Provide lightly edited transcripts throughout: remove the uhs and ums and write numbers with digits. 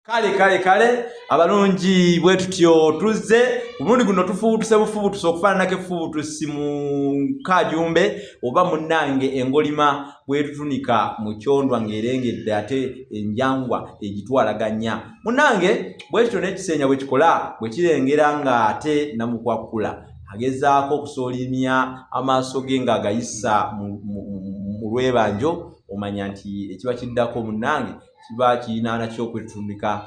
Kale abalungi bwe tutyo tuzze omulundi guno tufuutuse bufuutusi okufaananako efuutusi mu Kajumbe oba munnange engolima bwe tutunika mu kyondwa ng'erengedde ate enjangwa egitwalaganya munnange bwe tutyo n'ekiseenya bwe kikola bwe kirengera ng'ate namukwakula agezaako okusoolimya amaaso ge ng'agayisa mu lwebanjo omanya nti ekiba kiddako munnange kiba kirina nakyo kwetutunika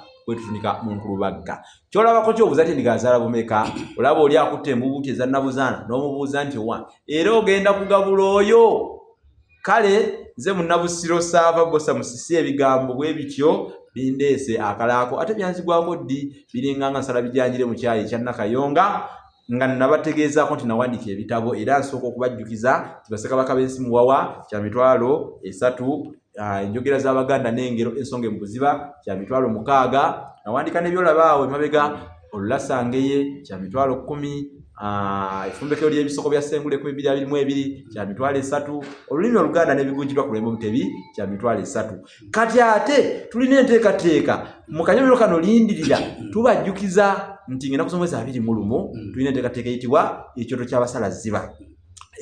mu nkulubagga kyolabako kyobuuza ti ndigazaala bumeka olaba oli akutte embubuuti ezannabuzaana n'omubuuza nti wa era ogenda kugabula oyo kale nze munnabusiro saava bosa musisi ebigambo bwe bityo bindeese akalaako ate byanzigwako ddi biringa nga nsala bijanjire mu kyayi ekya Nakayonga nga nabategeezaako nti nawandiika ebitabo era nsooka okubajjukiza Bassekabaka b'ensi Muwawa kya mitwalo 3 enjogera z'Abaganda n'engero ensonga mu buziba kya mitwalo 6 nawandika n'ebyolabaawo emabega olulasangeye kya mitwalo 10 efumbekero ly'ebisoko bya Ssengule 222 kya mitwalo 3 olulimi Oluganda n'ebigunjirwa ku Lulembe Mutebi kya mitwalo 3 kati ate tulina enteekateeka mu kanyomero kano lindirira tubajjukiza nti ngenda kusomesa 21 tulina enteekateeka eyitibwa ekyoto ky'abasalaziba.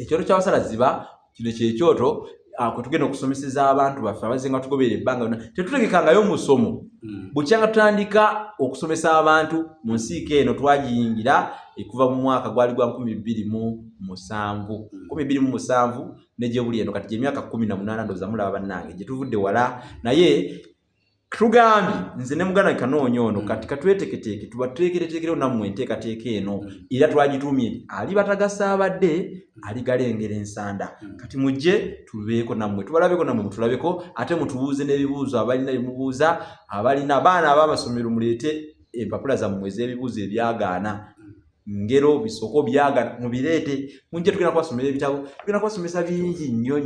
Ekyoto ky'abasalaziba kino kyekyoto kwe tugenda okusomeseza abantu baffe abazenga tugoberera ebbanga lyonna tetutegekangayo musomo bukyanga tutandika okusomesa abantu mu nsiika eno twagiyingira ekuva mu mwaka gwali gwa 2007 negye buli eno kati gy'emyaka 18 ndowooza mulaba bannange gye tuvudde wala naye tugambye nze ne muganda Kanoonyo ono kati katweteketeeke tuba tuteekereteekero nammwe enteekateeka eno era twagituumye ali batagasa abadde aligalengera ensanda kati mujje tubeeko nammwe tubalabeko nammwe mutulabeko ate mutubuuze n'ebibuuzo abalina bimubuuza abalina abaana ab'amasomero muleete empapula zammwe ez'ebibuuzo ebyagaana ngero bisoko byagana mubireete munje tugenda kubasomera ebitabo tugenda kubasomesa bingi nnyo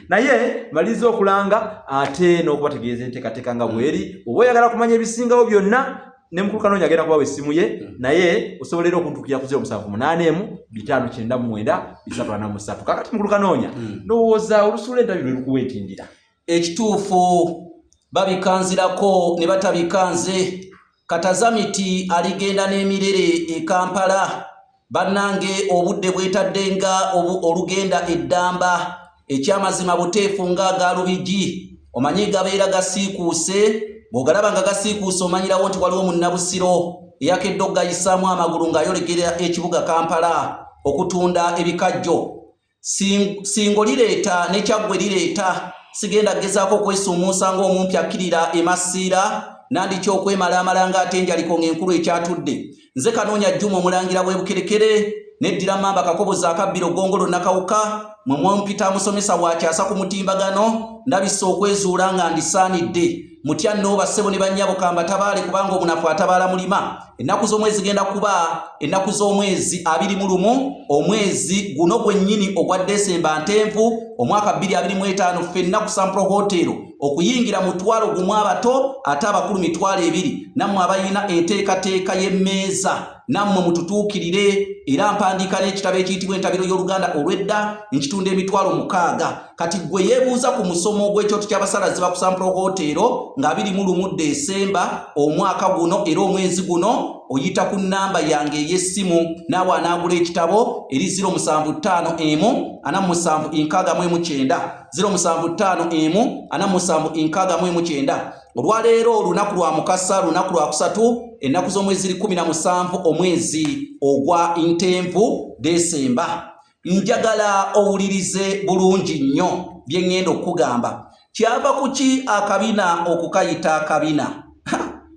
naye maliza okulanga ate n'okubategeeza enteekateeka nga bweri oba oyagala kumanya ebisingawo byonna ne mukulu Kanoonya agenda kubawa essimu ye naye osobolera okuntukira ku 0788 kakati mukulu Kanoonya ndowooza olusuula entabiro lukuweetindira ekituufu babikanzirako ne batabikanze Katazamiti aligenda n'emirere e Kampala bannange obudde bwetaddenga olugenda eddamba ekyamazima buteefu nga Lubigi omanye gabeera gasiikuuse bw'ogalaba nga gasiikuuse omanyirawo nti waliwo munnabusiro eyakedde okugayisaamu amagulu ng'ayolekera ekibuga Kampala okutunda ebikajjo singo lireeta ne kyaggwe lireeta sigenda gezaako okwesuumuusa ng'omumpi akkirira emasiira nandiki okwemalaamala ng'ate enjaliko ng'enkulu ekyatudde nze Kanoonya Juma omulangira bw'ebukerekere neddira Mamba Kakoboza akabbiro Gongolo Nakawuka mwe mwampita musomesa bwakyasa ku mutimbagano ndabisa okwezuula nga ndisaanidde mutya nno bassebo ne bannyabo kambatabaale kubanga omunafu atabaala mulima ennaku z'omwezi genda kuba ennaku z'omwezi 21 omwezi guno gwennyini ogwa Desemba ntenvu omwaka 2025 ffenna ku Sampro Hotel okuyingira mu twalo gumu abato ate abakulu mitwalo 2 nammwe abayina enteekateeka y'emmeeza nammwe mututuukirire era mpandiika n'ekitabo ekiyitibwa entabiro y'Oluganda olw'edda nkitunda emitwalo 6 kati gwe yeebuuza ku musomo gw'ekyoto ky'abasalaziba ku Sampro Hotel nga 21 Desemba omwaka guno era omwezi guno oyita ku nnamba yange ey'essimu naawe anaagula ekitabo eri 0714769 0754769 olwaleero olunaku lwa mukasa lunaku lwa kusatu ennaku z'omwezi 17 omwezi ogwa Ntenvu Desemba njagala owulirize bulungi nnyo bye ŋŋenda okugamba kyava kuki akabina okukayita akabina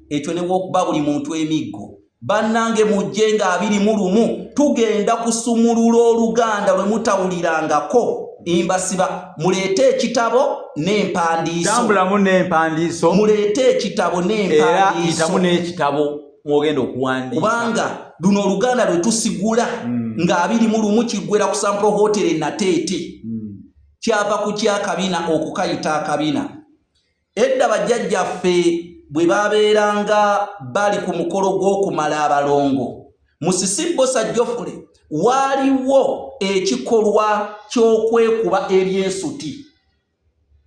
ekyo ne bw'okuba buli muntu emiggo bannange mujje nga 21 tugenda kusumulula Oluganda lwe mutawulirangako imbasiba muleete ekitabo n'empandiiso tambulamu n'empandiiso muleete ekitabo n'empandiiso era itamu n'ekitabo mwogenda okuwandiika kubanga luno Oluganda lwe tusigula nga 21 kiggwera ku Sampro Hotel Nateete kyava ku kyakabina okukayita akabina edda bajjajjaffe bwe babeeranga bali ku mukolo gw'okumala abalongo Musisi Bosa Geoffrey waliwo ekikolwa ky'okwekuba ebyensuti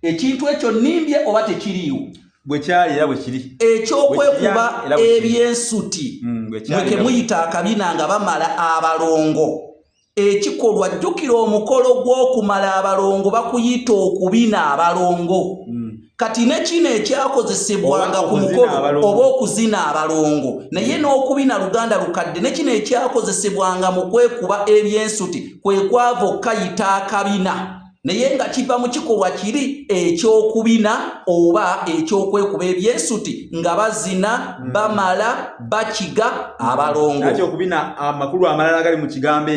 ekintu ekyo nimbye oba tekiriiwo bwe kyali era bwe kiri ekyokwekuba ebyensuti mweke muyita akabina nga bamala abalongo ekikolwa jjukira omukolo gw'okumala abalongo bakuyita okubina abalongo kati ne kino ekyakozesebwanga ku mukolo oba okuzina abalongo naye n'okubina luganda lukadde ne kino ekyakozesebwanga mu kwekuba ebyensuti kwe kwava okukayita akabina naye nga kiva mu kikolwa kiri ekyokubina oba ekyokwekuba ebyensuti nga bazina bamala bakiga abalongo okubina amakulu amalala gali mu kigambo